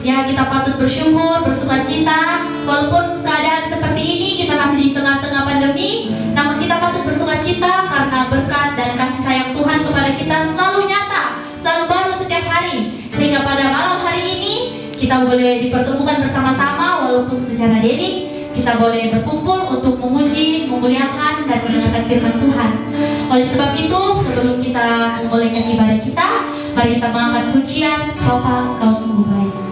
Ya, kita patut bersyukur, bersukacita. Walaupun keadaan seperti ini, kita masih di tengah-tengah pandemi, namun kita patut bersukacita karena berkat dan kasih sayang Tuhan kepada kita selalu nyata, selalu baru setiap hari. Sehingga pada malam hari ini, kita boleh dipertemukan bersama-sama walaupun secara daring. Kita boleh berkumpul untuk memuji, memuliakan, dan mendengarkan firman Tuhan. Oleh sebab itu, sebelum kita memulaikan ibadah kita, mari kita mengangkat pujian, Bapa, Kau sungguh baik.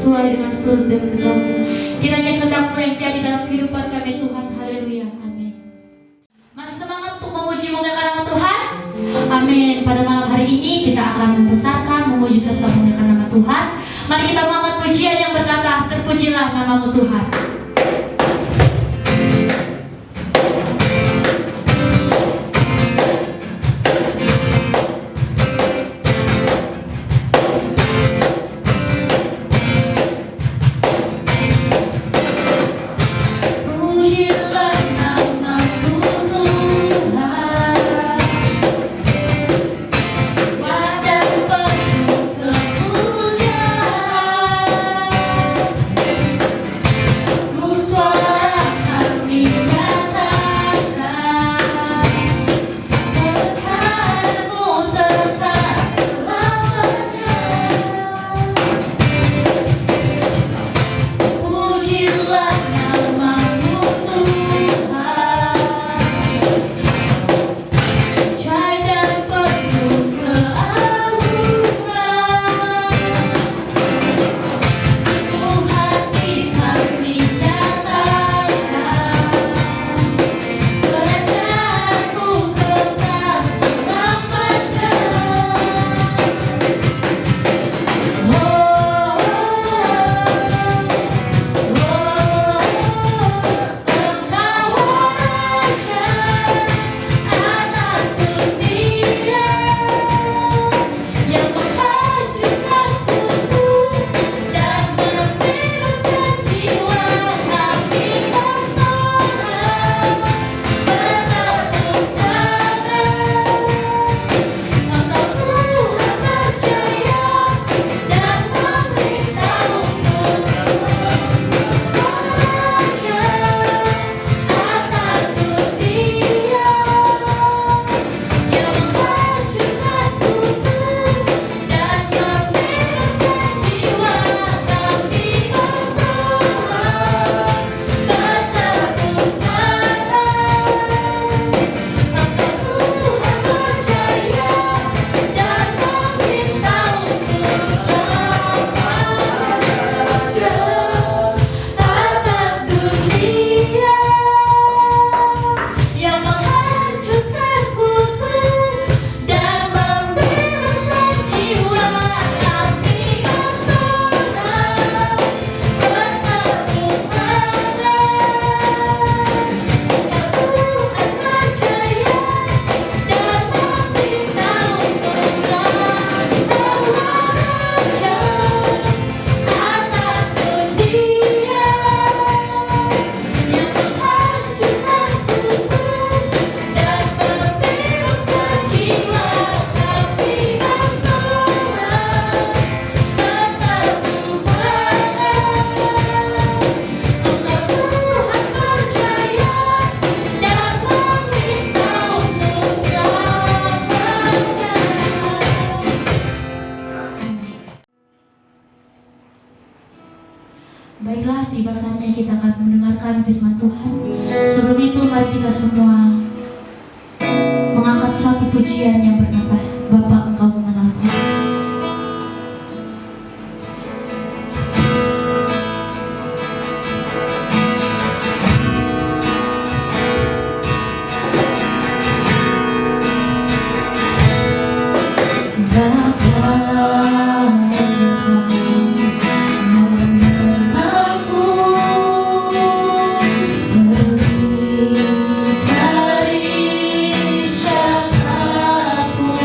sesuai dengan seluruh dan kehendak-Mu. Kiranya kehendak-Mu yang jadi dalam kehidupan kami Tuhan. Haleluya. Amin. Masih semangat untuk memuji memuliakan nama Tuhan? Amin. Pada malam hari ini kita akan membesarkan, memuji serta memuliakan nama Tuhan. Mari kita mengangkat pujian yang berkata, terpujilah nama-Mu Tuhan. Baiklah, tiba saatnya kita akan mendengarkan firman Tuhan. Sebelum itu mari kita semua mengangkat suatu pujian yang berkata, Bapa, Engkau mengenalku. Dari siapapun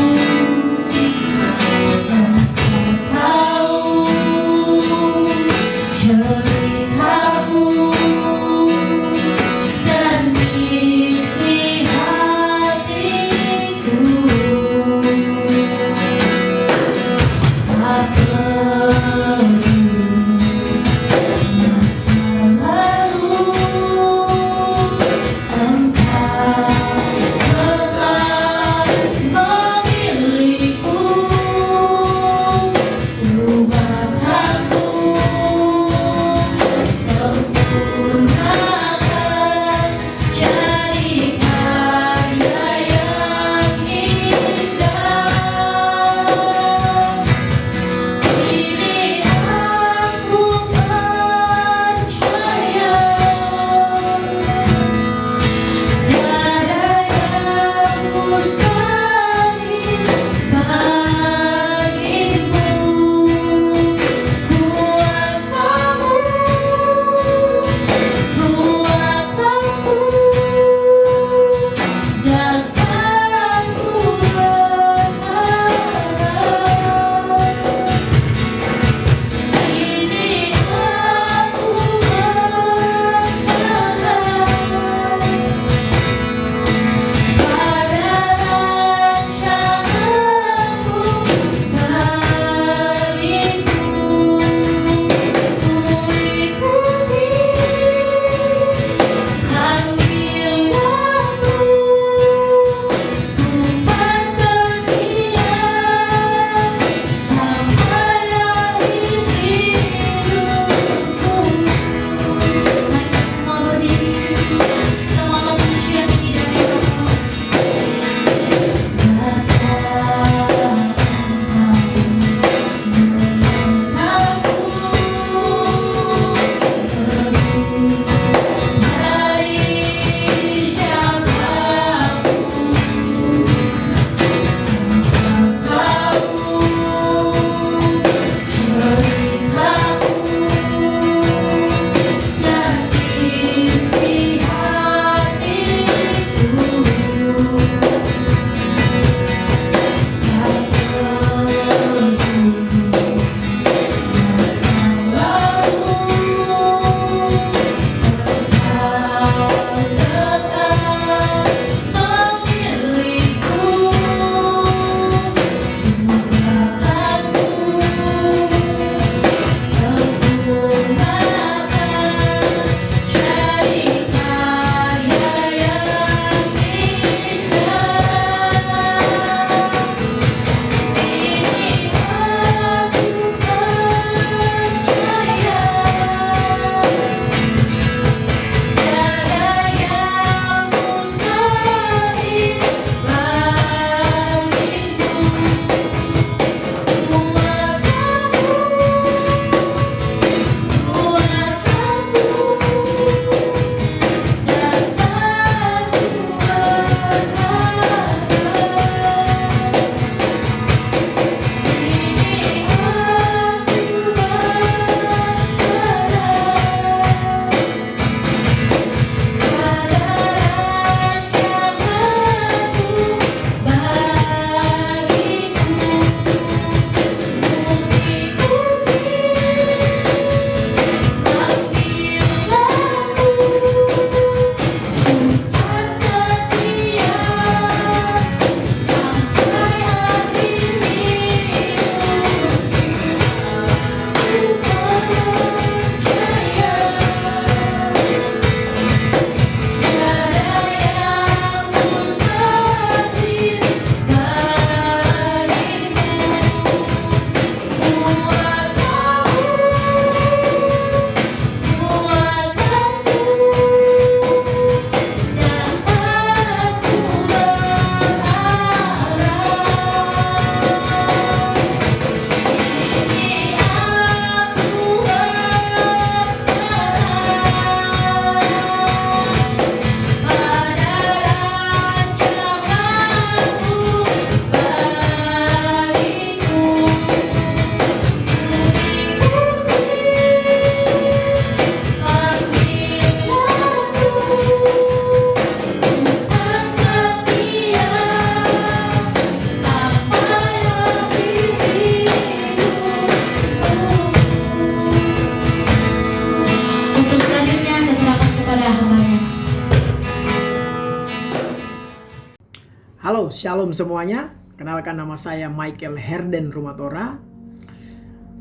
Halo, shalom semuanya. Kenalkan, nama saya Michael Herden Rumatora.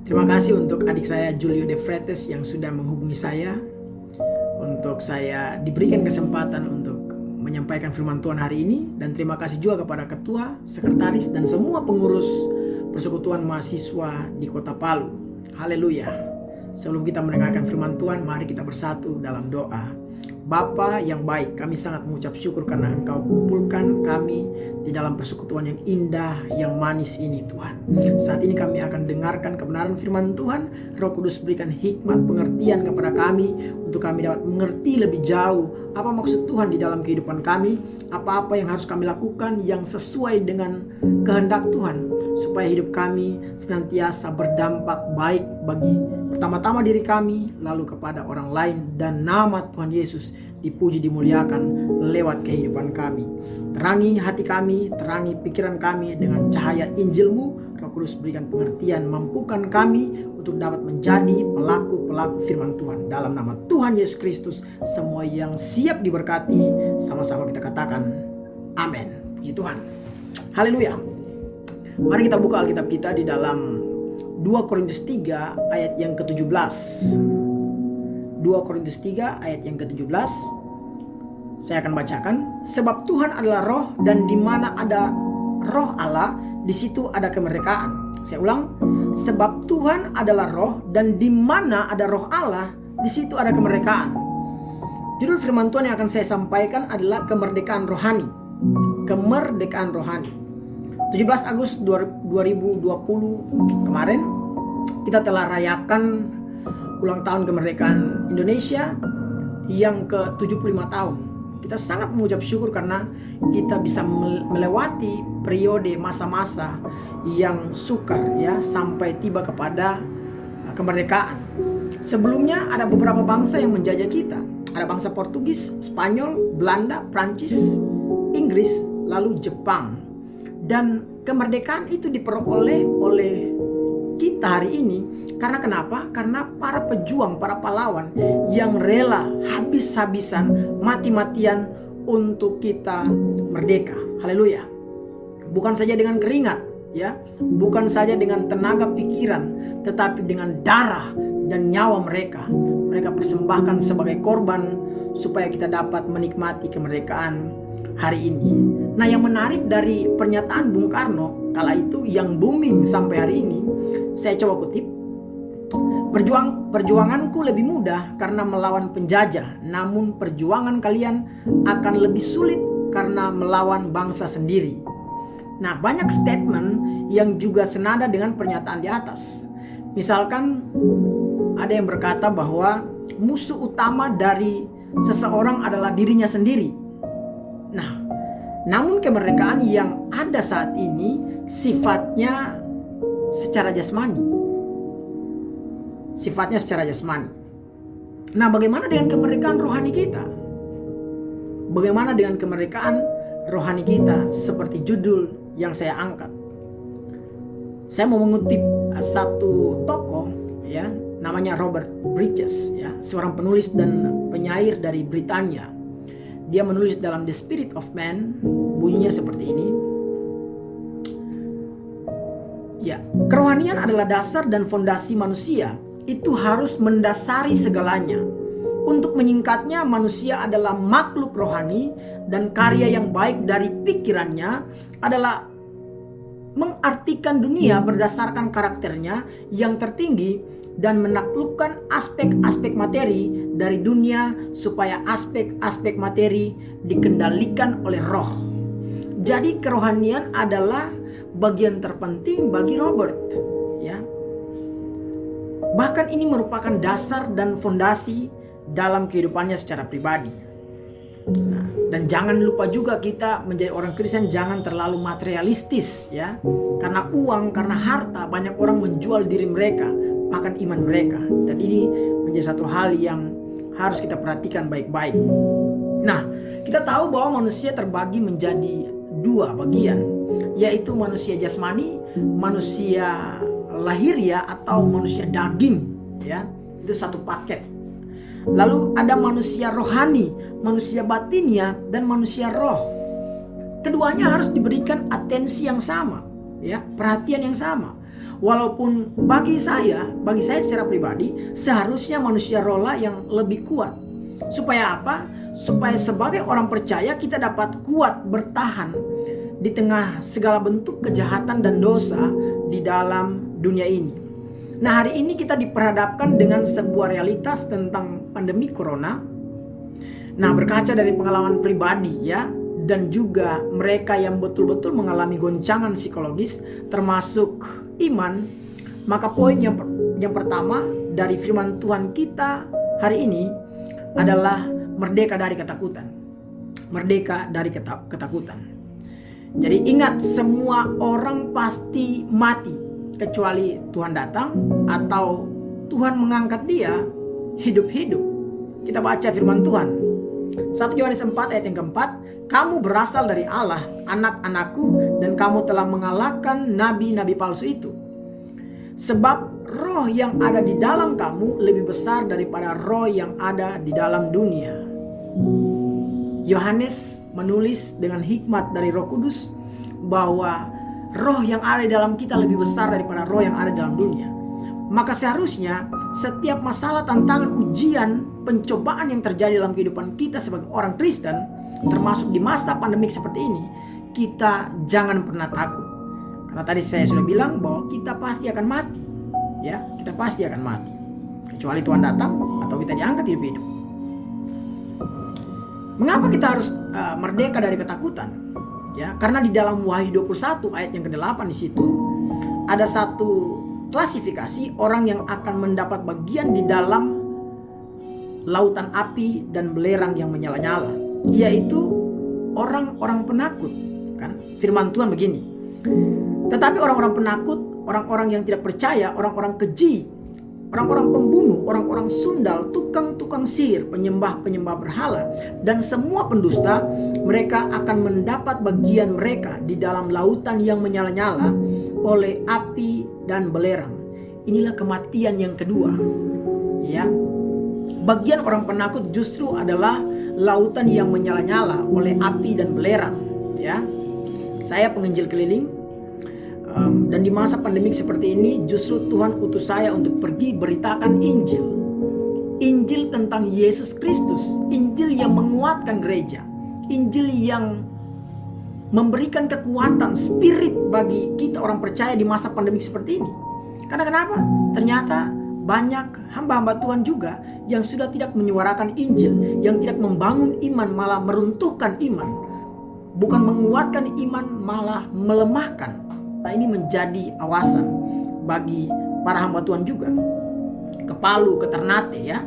Terima kasih untuk adik saya Julio De Fretes yang sudah menghubungi saya untuk saya diberikan kesempatan untuk menyampaikan firman Tuhan hari ini. Dan terima kasih juga kepada ketua, sekretaris, dan semua pengurus persekutuan mahasiswa di Kota Palu. Haleluya. Sebelum kita mendengarkan firman Tuhan, mari kita bersatu dalam doa. Bapa yang baik, kami sangat mengucap syukur karena Engkau kumpulkan kami di dalam persekutuan yang indah, yang manis ini Tuhan. Saat ini kami akan dengarkan kebenaran firman Tuhan. Roh Kudus berikan hikmat pengertian kepada kami untuk kami dapat mengerti lebih jauh apa maksud Tuhan di dalam kehidupan kami, apa-apa yang harus kami lakukan yang sesuai dengan kehendak Tuhan, supaya hidup kami senantiasa berdampak baik bagi pertama-tama diri kami, lalu kepada orang lain, dan nama Tuhan Yesus dipuji dimuliakan lewat kehidupan kami. Terangi hati kami, terangi pikiran kami dengan cahaya Injil-Mu. Roh Kudus berikan pengertian, mampukan kami untuk dapat menjadi pelaku-pelaku firman Tuhan. Dalam nama Tuhan Yesus Kristus, semua yang siap diberkati, sama-sama kita katakan amin. Puji Tuhan. Haleluya. Mari kita buka Alkitab kita di dalam 2 Korintus 3 ayat yang ke-17. 2 Korintus 3 ayat yang ke-17. Saya akan bacakan. Sebab Tuhan adalah roh, dan di mana ada roh Allah, di situ ada kemerdekaan. Saya ulang. Sebab Tuhan adalah roh, dan di mana ada roh Allah, di situ ada kemerdekaan. Judul firman Tuhan yang akan saya sampaikan adalah kemerdekaan rohani. Kemerdekaan rohani. 17 Agustus 2020 kemarin kita telah rayakan ulang tahun kemerdekaan Indonesia yang ke-75 tahun. Kita sangat mengucap syukur karena kita bisa melewati periode masa-masa yang sukar ya, sampai tiba kepada kemerdekaan. Sebelumnya ada beberapa bangsa yang menjajah kita. Ada bangsa Portugis, Spanyol, Belanda, Prancis, Inggris, lalu Jepang. Dan kemerdekaan itu diperoleh oleh kita hari ini karena kenapa? Karena para pejuang, para pahlawan yang rela habis-habisan, mati-matian untuk kita merdeka. Haleluya. Bukan saja dengan keringat, ya, bukan saja dengan tenaga pikiran, tetapi dengan darah dan nyawa mereka. Mereka persembahkan sebagai korban supaya kita dapat menikmati kemerdekaan hari ini. Nah, yang menarik dari pernyataan Bung Karno kala itu yang booming sampai hari ini, saya coba kutip. Perjuanganku lebih mudah karena melawan penjajah, namun perjuangan kalian akan lebih sulit karena melawan bangsa sendiri. Nah, banyak statement yang juga senada dengan pernyataan di atas. Misalkan ada yang berkata bahwa musuh utama dari seseorang adalah dirinya sendiri. Nah, namun kemerdekaan yang ada saat ini sifatnya secara jasmani. Sifatnya secara jasmani. Nah, bagaimana dengan kemerdekaan rohani kita? Bagaimana dengan kemerdekaan rohani kita seperti judul yang saya angkat? Saya mau mengutip satu tokoh ya, namanya Robert Bridges ya, seorang penulis dan penyair dari Britania. Dia menulis dalam The Spirit of Man, bunyinya seperti ini. Ya, kerohanian adalah dasar dan fondasi manusia. Itu harus mendasari segalanya. Untuk menyingkatnya, manusia adalah makhluk rohani dan karya yang baik dari pikirannya adalah mengartikan dunia berdasarkan karakternya yang tertinggi dan menaklukkan aspek-aspek materi dari dunia supaya aspek-aspek materi dikendalikan oleh roh. Jadi kerohanian adalah bagian terpenting bagi Robert ya. Bahkan ini merupakan dasar dan fondasi dalam kehidupannya secara pribadi. Nah, dan jangan lupa juga kita menjadi orang Kristen jangan terlalu materialistis ya. Karena uang, karena harta, banyak orang menjual diri mereka, bahkan iman mereka. Dan ini menjadi satu hal yang harus kita perhatikan baik-baik. Nah, kita tahu bahwa manusia terbagi menjadi dua bagian, yaitu manusia jasmani, manusia lahiriah atau manusia daging ya. Itu satu paket. Lalu ada manusia rohani, manusia batinia, dan manusia roh. keduanya harus diberikan atensi yang sama, ya, perhatian yang sama. Walaupun bagi saya secara pribadi seharusnya manusia rola yang lebih kuat. Supaya apa? Supaya sebagai orang percaya kita dapat kuat bertahan di tengah segala bentuk kejahatan dan dosa di dalam dunia ini. Nah, hari ini kita diperhadapkan dengan sebuah realitas tentang pandemi corona. Nah, berkaca dari pengalaman pribadi, ya, dan juga mereka yang betul-betul mengalami goncangan psikologis termasuk iman, maka poin yang pertama dari firman Tuhan kita hari ini adalah merdeka dari ketakutan. Merdeka dari ketakutan. Jadi ingat, semua orang pasti mati kecuali Tuhan datang atau Tuhan mengangkat dia hidup-hidup. Kita baca firman Tuhan 1 Yohanes 4 ayat yang keempat, kamu berasal dari Allah, anak-anakku, dan kamu telah mengalahkan nabi-nabi palsu itu. Sebab roh yang ada di dalam kamu lebih besar daripada roh yang ada di dalam dunia. Yohanes menulis dengan hikmat dari Roh Kudus bahwa roh yang ada di dalam kita lebih besar daripada roh yang ada di dalam dunia. Maka seharusnya setiap masalah, tantangan, ujian, pencobaan yang terjadi dalam kehidupan kita sebagai orang Kristen, termasuk di masa pandemik seperti ini, kita jangan pernah takut. Karena tadi saya sudah bilang bahwa kita pasti akan mati. Ya, kita pasti akan mati. Kecuali Tuhan datang atau kita diangkat hidup-hidup. Mengapa kita harus merdeka dari ketakutan? Ya, karena di dalam Wahyu 21 ayat yang ke-8 di situ ada satu klasifikasi orang yang akan mendapat bagian di dalam lautan api dan belerang yang menyala-nyala, yaitu orang-orang penakut, kan? Firman Tuhan begini. Tetapi orang-orang penakut, orang-orang yang tidak percaya, orang-orang keji, orang-orang pembunuh, orang-orang sundal, tukang-tukang sihir, penyembah-penyembah berhala, dan semua pendusta, mereka akan mendapat bagian mereka di dalam lautan yang menyala-nyala oleh api dan belerang. Inilah kematian yang kedua. Ya. Bagian orang penakut justru adalah lautan yang menyala-nyala oleh api dan belerang. Ya. Saya penginjil keliling. Dan di masa pandemik seperti ini justru Tuhan utus saya untuk pergi beritakan Injil. Injil tentang Yesus Kristus. Injil yang menguatkan gereja. Injil yang memberikan kekuatan, spirit bagi kita orang percaya di masa pandemik seperti ini. Karena kenapa? Ternyata banyak hamba-hamba Tuhan juga yang sudah tidak menyuarakan Injil, yang tidak membangun iman, malah meruntuhkan iman. Bukan menguatkan iman, malah melemahkan. Nah, ini menjadi awasan bagi para hamba Tuhan juga. Ke Palu, ke Ternate, ya.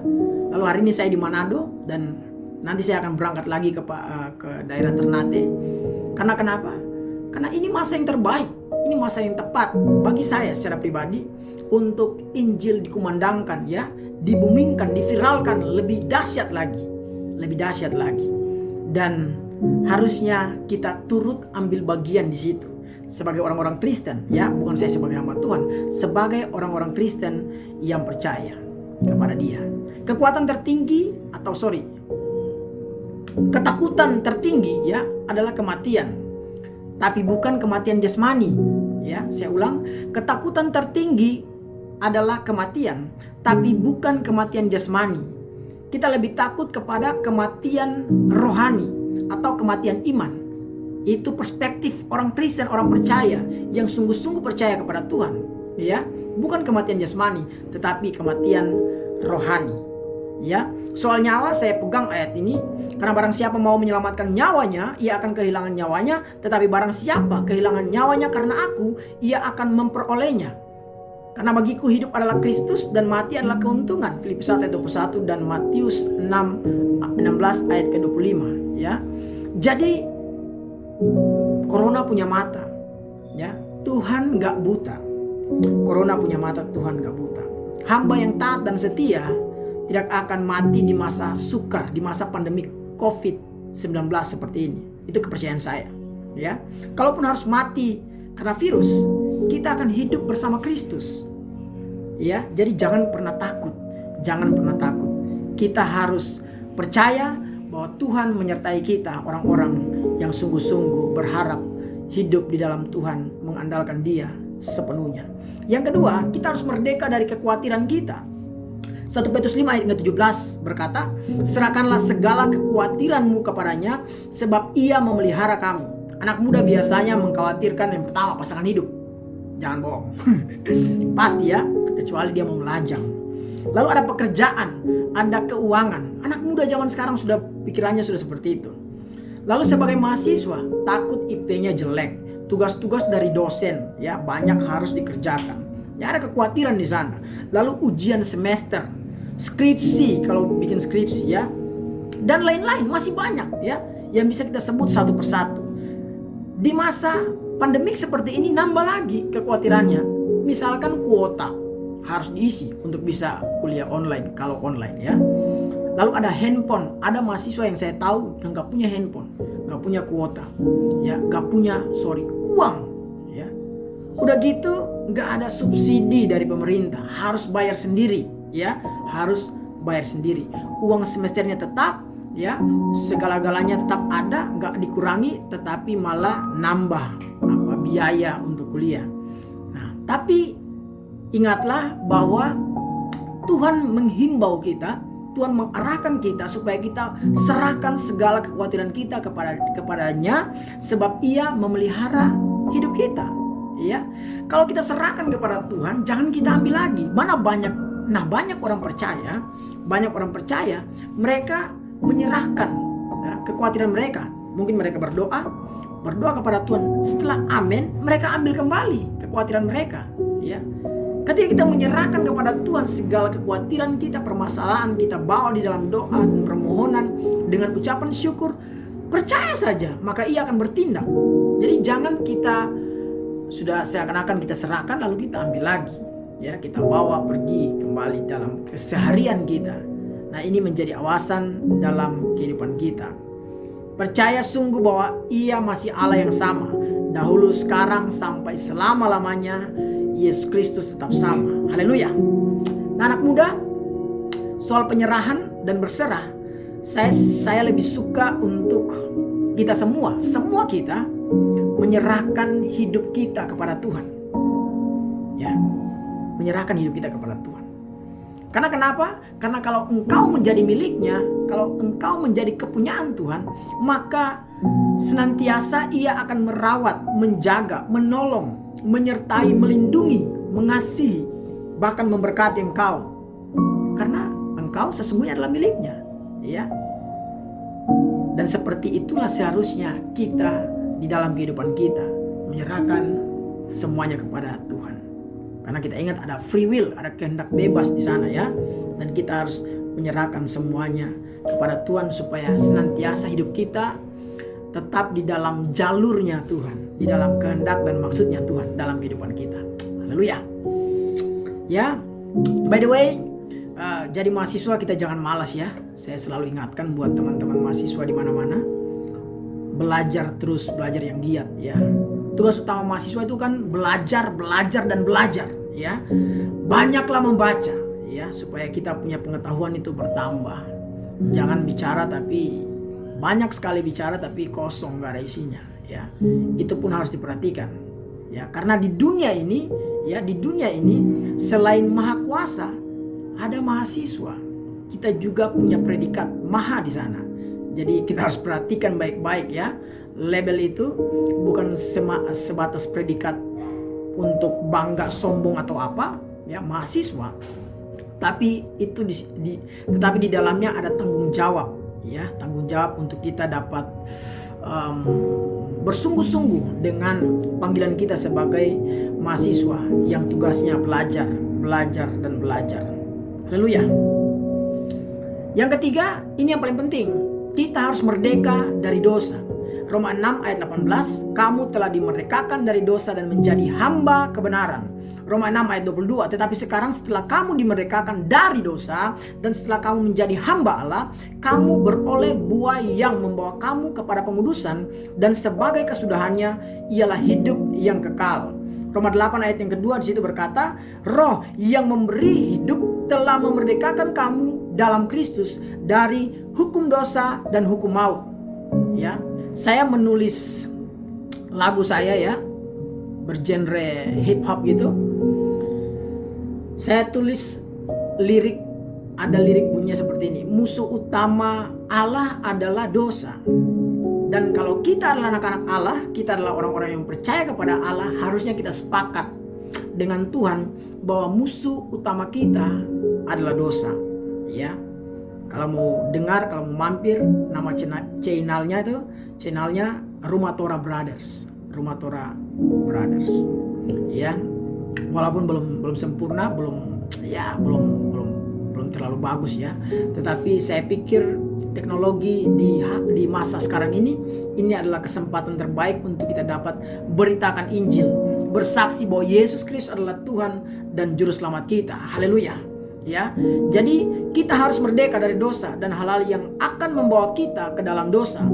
Lalu hari ini saya di Manado dan nanti saya akan berangkat lagi ke daerah Ternate. Karena kenapa? Karena ini masa yang terbaik, ini masa yang tepat bagi saya secara pribadi untuk Injil dikumandangkan, ya, dibumingkan, diviralkan lebih dahsyat lagi, dan harusnya kita turut ambil bagian di situ sebagai orang-orang Kristen, ya, bukan saya sebagai hamba Tuhan, sebagai orang-orang Kristen yang percaya kepada Dia. Ketakutan tertinggi, ya, adalah kematian. Tapi bukan kematian jasmani, ya. Saya ulang, ketakutan tertinggi adalah kematian, tapi bukan kematian jasmani. Kita lebih takut kepada kematian rohani atau kematian iman. Itu perspektif orang Kristen, orang percaya yang sungguh-sungguh percaya kepada Tuhan, ya. Bukan kematian jasmani, tetapi kematian rohani. Ya, soal nyawa saya pegang ayat ini karena barang siapa mau menyelamatkan nyawanya, ia akan kehilangan nyawanya, tetapi barang siapa kehilangan nyawanya karena aku, ia akan memperolehnya. Karena bagiku hidup adalah Kristus dan mati adalah keuntungan. Filipi 1 ayat 21 dan Matius 16 ayat ke-25, ya. Jadi Corona punya mata, ya. Tuhan gak buta. Corona punya mata, Tuhan gak buta. Hamba yang taat dan setia tidak akan mati di masa sukar, di masa pandemi COVID-19 seperti ini. Itu kepercayaan saya, ya. Kalaupun harus mati karena virus, kita akan hidup bersama Kristus, ya. Jadi jangan pernah takut, Kita harus percaya bahwa Tuhan menyertai kita, orang-orang yang sungguh-sungguh berharap hidup di dalam Tuhan, mengandalkan Dia sepenuhnya. Yang kedua, kita harus merdeka dari kekhawatiran kita. 1 Petrus 5 ayat 17 berkata, serahkanlah segala kekhawatiranmu kepadanya, sebab Ia memelihara kamu. Anak muda biasanya mengkhawatirkan yang pertama, pasangan hidup. Jangan bohong. Pasti ya, kecuali dia mau melajang. Lalu ada pekerjaan, ada keuangan. Anak muda zaman sekarang sudah pikirannya sudah seperti itu. Lalu sebagai mahasiswa, takut IP-nya jelek, tugas-tugas dari dosen ya banyak harus dikerjakan. Ya ada kekhawatiran di sana. Lalu ujian semester, skripsi kalau bikin skripsi ya, dan lain-lain masih banyak ya yang bisa kita sebut satu persatu. Di masa pandemik seperti ini nambah lagi kekhawatirannya. Misalkan kuota harus diisi untuk bisa kuliah online kalau online ya. Lalu ada handphone, ada mahasiswa yang saya tahu yang nggak punya handphone, nggak punya kuota, ya nggak punya uang, ya. Udah gitu nggak ada subsidi dari pemerintah, harus bayar sendiri, ya harus bayar sendiri. Uang semesternya tetap, ya segala-galanya tetap ada, nggak dikurangi, tetapi malah nambah biaya untuk kuliah. Nah, tapi ingatlah bahwa Tuhan menghimbau kita, Tuhan mengarahkan kita supaya kita serahkan segala kekhawatiran kita kepadanya, sebab Ia memelihara hidup kita. Ya, kalau kita serahkan kepada Tuhan, jangan kita ambil lagi. Banyak orang percaya, mereka menyerahkan kekhawatiran mereka. Mungkin mereka berdoa kepada Tuhan. Setelah amin, mereka ambil kembali kekhawatiran mereka. Ya. Ketika kita menyerahkan kepada Tuhan segala kekhawatiran kita, permasalahan kita bawa di dalam doa dan permohonan dengan ucapan syukur, percaya saja, maka Ia akan bertindak. Jadi jangan kita sudah seakan-akan kita serahkan lalu kita ambil lagi, ya kita bawa pergi kembali dalam keseharian kita. Nah, ini menjadi awasan dalam kehidupan kita. Percaya sungguh bahwa Ia masih Allah yang sama, dahulu, sekarang, sampai selama-lamanya. Yesus Kristus tetap sama. Haleluya. Nah, anak muda, soal penyerahan dan berserah, saya lebih suka untuk kita semua kita menyerahkan hidup kita kepada Tuhan. Ya, menyerahkan hidup kita kepada Tuhan. Karena kenapa? Karena kalau engkau menjadi miliknya, kalau engkau menjadi kepunyaan Tuhan, maka senantiasa Ia akan merawat, menjaga, menolong, menyertai, melindungi, mengasihi, bahkan memberkati engkau. Karena engkau sesungguhnya adalah miliknya, ya. Dan seperti itulah seharusnya kita di dalam kehidupan kita menyerahkan semuanya kepada Tuhan. Karena kita ingat ada free will, ada kehendak bebas di sana ya. Dan kita harus menyerahkan semuanya kepada Tuhan supaya senantiasa hidup kita tetap di dalam jalurnya Tuhan, di dalam kehendak dan maksudnya Tuhan dalam kehidupan kita. Haleluya. Ya, by the way, jadi mahasiswa kita jangan malas ya. Saya selalu ingatkan buat teman-teman mahasiswa di mana-mana, belajar terus, belajar yang giat ya. Tugas utama mahasiswa itu kan belajar ya. Banyaklah membaca ya supaya kita punya pengetahuan itu bertambah. Jangan bicara tapi banyak sekali bicara tapi kosong, gak ada isinya ya. Itu pun harus diperhatikan ya, karena di dunia ini selain maha kuasa ada mahasiswa. Kita juga punya predikat maha di sana. Jadi kita harus perhatikan baik-baik ya. Label itu bukan sebatas predikat untuk bangga, sombong atau apa ya, mahasiswa. Tapi itu tetapi di dalamnya ada tanggung jawab. Ya, tanggung jawab untuk kita dapat bersungguh-sungguh dengan panggilan kita sebagai mahasiswa yang tugasnya belajar. Haleluya. Yang ketiga, ini yang paling penting, kita harus merdeka dari dosa. Roma 6 ayat 18, kamu telah dimerdekakan dari dosa dan menjadi hamba kebenaran. Roma 6 ayat 22, tetapi sekarang setelah kamu dimerdekakan dari dosa dan setelah kamu menjadi hamba Allah, kamu beroleh buah yang membawa kamu kepada pengudusan, dan sebagai kesudahannya ialah hidup yang kekal. Roma 8 ayat yang kedua di situ berkata, Roh yang memberi hidup telah memerdekakan kamu dalam Kristus dari hukum dosa dan hukum maut. Ya, saya menulis lagu saya ya, bergenre hip hop gitu. Saya tulis lirik, ada lirik bunyinya seperti ini. Musuh utama Allah adalah dosa. Dan kalau kita adalah anak-anak Allah, kita adalah orang-orang yang percaya kepada Allah, harusnya kita sepakat dengan Tuhan bahwa musuh utama kita adalah dosa. Ya, kalau mau dengar, kalau mau mampir, nama channelnya Rumatora Brothers. Ya, walaupun belum sempurna, belum terlalu bagus ya, tetapi saya pikir teknologi di masa sekarang ini adalah kesempatan terbaik untuk kita dapat beritakan Injil, bersaksi bahwa Yesus Kristus adalah Tuhan dan juru selamat kita. Haleluya. Ya, jadi kita harus merdeka dari dosa dan hal-hal yang akan membawa kita ke dalam dosa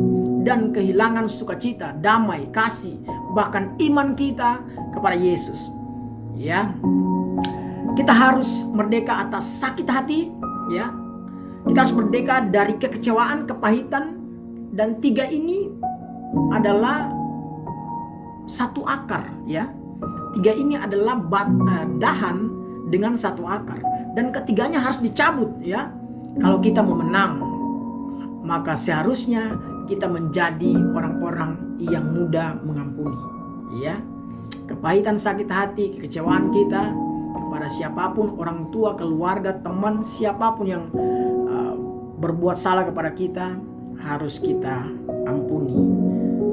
dan kehilangan sukacita, damai, kasih, bahkan iman kita kepada Yesus. Ya, kita harus merdeka atas sakit hati, ya. Kita harus merdeka dari kekecewaan, kepahitan, dan 3 ini adalah satu akar, ya. 3 ini adalah dahan dengan satu akar, dan ketiganya harus dicabut, ya. Kalau kita mau menang, maka seharusnya kita menjadi orang-orang yang mudah mengampuni, ya. Kepahitan, sakit hati, kekecewaan kita kepada siapapun, orang tua, keluarga, teman, siapapun yang berbuat salah kepada kita, harus kita ampuni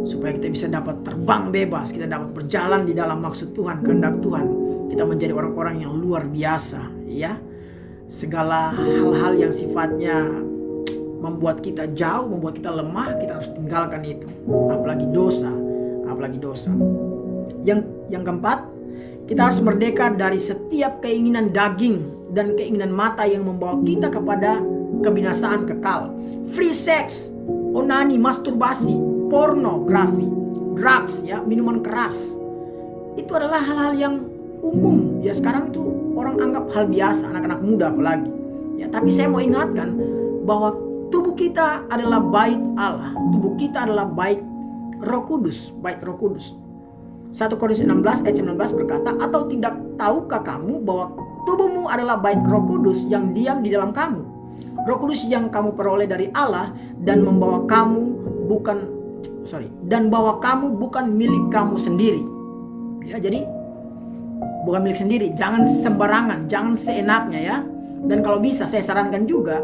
supaya kita bisa dapat terbang bebas, kita dapat berjalan di dalam maksud Tuhan, kehendak Tuhan. Kita menjadi orang-orang yang luar biasa, ya. Segala hal-hal yang sifatnya membuat kita jauh, membuat kita lemah, kita harus tinggalkan itu. Apalagi dosa. Yang keempat, kita harus merdeka dari setiap keinginan daging dan keinginan mata yang membawa kita kepada kebinasaan kekal. Free sex, onani, masturbasi, pornografi, drugs, ya, minuman keras. Itu adalah hal-hal yang umum ya, sekarang itu orang anggap hal biasa, anak-anak muda apalagi. Ya, tapi saya mau ingatkan bahwa tubuh kita adalah bait Allah. Tubuh kita adalah bait Roh Kudus, bait Roh Kudus. 1 Korintus 16 ayat 19 berkata, atau tidak tahukah kamu bahwa tubuhmu adalah bait Roh Kudus yang diam di dalam kamu? Roh Kudus yang kamu peroleh dari Allah dan bahwa kamu bukan milik kamu sendiri. Ya, jadi bukan milik sendiri, jangan sembarangan, jangan seenaknya ya. Dan kalau bisa saya sarankan juga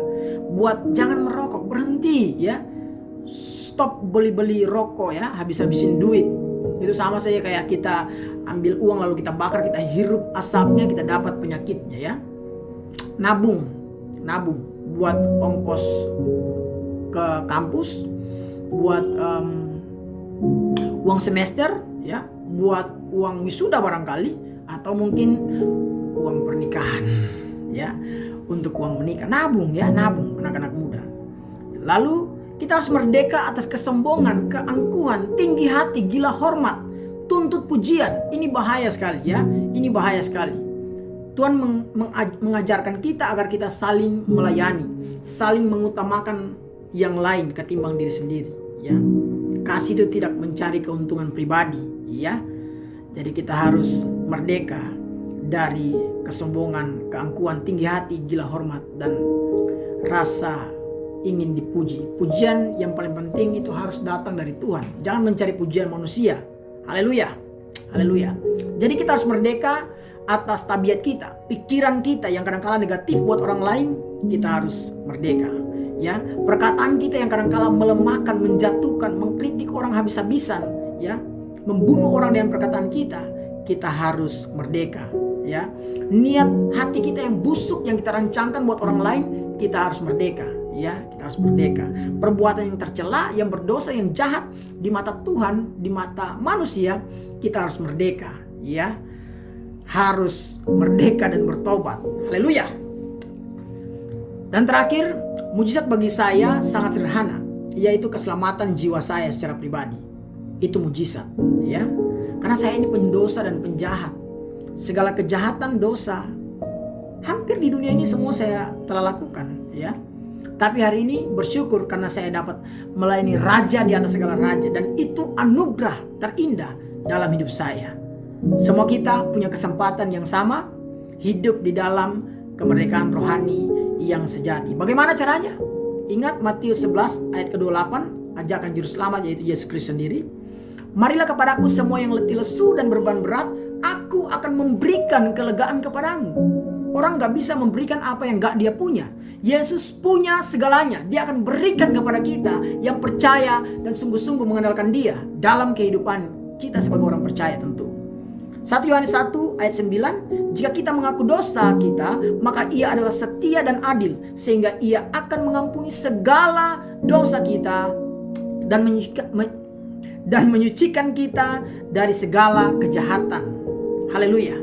buat jangan merokok, berhenti ya. Stop beli-beli rokok ya, habis-habisin duit. Itu sama saja kayak kita ambil uang lalu kita bakar, kita hirup asapnya, kita dapat penyakitnya ya. Nabung buat ongkos ke kampus, buat uang semester ya, buat uang wisuda barangkali, atau mungkin uang pernikahan ya, untuk uang menikah. Nabung anak-anak muda. Lalu kita harus merdeka atas kesombongan, keangkuhan, tinggi hati, gila hormat, tuntut pujian. Ini bahaya sekali ya, ini bahaya sekali. Tuhan mengajarkan kita agar kita saling melayani, saling mengutamakan yang lain ketimbang diri sendiri ya. Kasih itu tidak mencari keuntungan pribadi ya. Jadi kita harus merdeka dari kesombongan, keangkuhan, tinggi hati, gila hormat, dan rasa ingin dipuji. Pujian yang paling penting itu harus datang dari Tuhan. Jangan mencari pujian manusia. Haleluya. Haleluya. Jadi kita harus merdeka atas tabiat kita, pikiran kita yang kadang-kala negatif buat orang lain, kita harus merdeka. Ya, perkataan kita yang kadang-kala melemahkan, menjatuhkan, mengkritik orang habis-habisan, ya, membunuh orang dengan perkataan kita, kita harus merdeka. Ya, niat hati kita yang busuk yang kita rancangkan buat orang lain, kita harus merdeka. Ya, kita harus merdeka. Perbuatan yang tercela, yang berdosa, yang jahat di mata Tuhan, di mata manusia, kita harus merdeka. Ya, harus merdeka dan bertobat. Haleluya. Dan terakhir, mujizat bagi saya sangat sederhana, yaitu keselamatan jiwa saya secara pribadi. Itu mujizat, ya. Karena saya ini pendosa dan penjahat. Segala kejahatan, dosa, hampir di dunia ini semua saya telah lakukan, ya. Tapi hari ini bersyukur karena saya dapat melayani raja di atas segala raja. Dan itu anugerah terindah dalam hidup saya. Semua kita punya kesempatan yang sama, hidup di dalam kemerdekaan rohani yang sejati. Bagaimana caranya? Ingat Matius 11 ayat ke-28, ajakan juru selamat yaitu Yesus Kristus sendiri. Marilah kepadaku semua yang letih lesu dan beban berat, aku akan memberikan kelegaan kepadamu. Orang gak bisa memberikan apa yang gak dia punya. Yesus punya segalanya. Dia akan berikan kepada kita yang percaya dan sungguh-sungguh mengandalkan dia dalam kehidupan kita sebagai orang percaya tentu. 1 Yohanes 1 ayat 9, jika kita mengaku dosa kita, maka ia adalah setia dan adil, sehingga ia akan mengampuni segala dosa kita dan menyucikan kita dari segala kejahatan. Haleluya.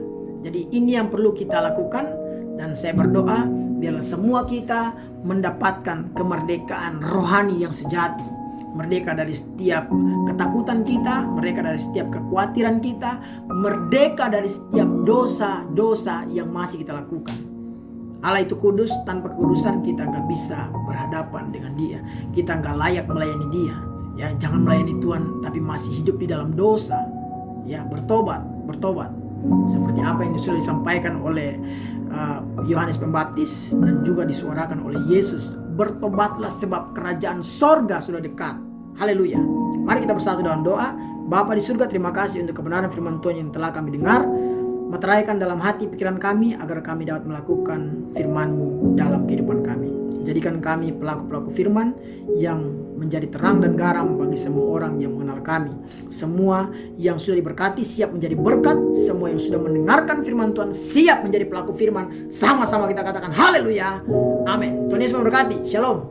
Jadi ini yang perlu kita lakukan, dan saya berdoa biarlah semua kita mendapatkan kemerdekaan rohani yang sejati. Merdeka dari setiap ketakutan kita, merdeka dari setiap kekhawatiran kita, merdeka dari setiap dosa-dosa yang masih kita lakukan. Allah itu kudus, tanpa kekudusan kita nggak bisa berhadapan dengan dia. Kita nggak layak melayani dia. Ya, jangan melayani Tuhan tapi masih hidup di dalam dosa. Ya, bertobat. Seperti apa yang sudah disampaikan oleh Yohanes Pembaptis dan juga disuarakan oleh Yesus. Bertobatlah sebab kerajaan sorga sudah dekat. Haleluya. Mari kita bersatu dalam doa. Bapa di surga, terima kasih untuk kebenaran firman Tuhan yang telah kami dengar. Meteraikan dalam hati pikiran kami agar kami dapat melakukan firman-Mu dalam kehidupan kami. Jadikan kami pelaku-pelaku firman yang menjadi terang dan garam bagi semua orang yang mengenal kami. Semua yang sudah diberkati siap menjadi berkat. Semua yang sudah mendengarkan firman Tuhan siap menjadi pelaku firman. Sama-sama kita katakan haleluya. Amin. Tuhan Yesus memberkati. Shalom.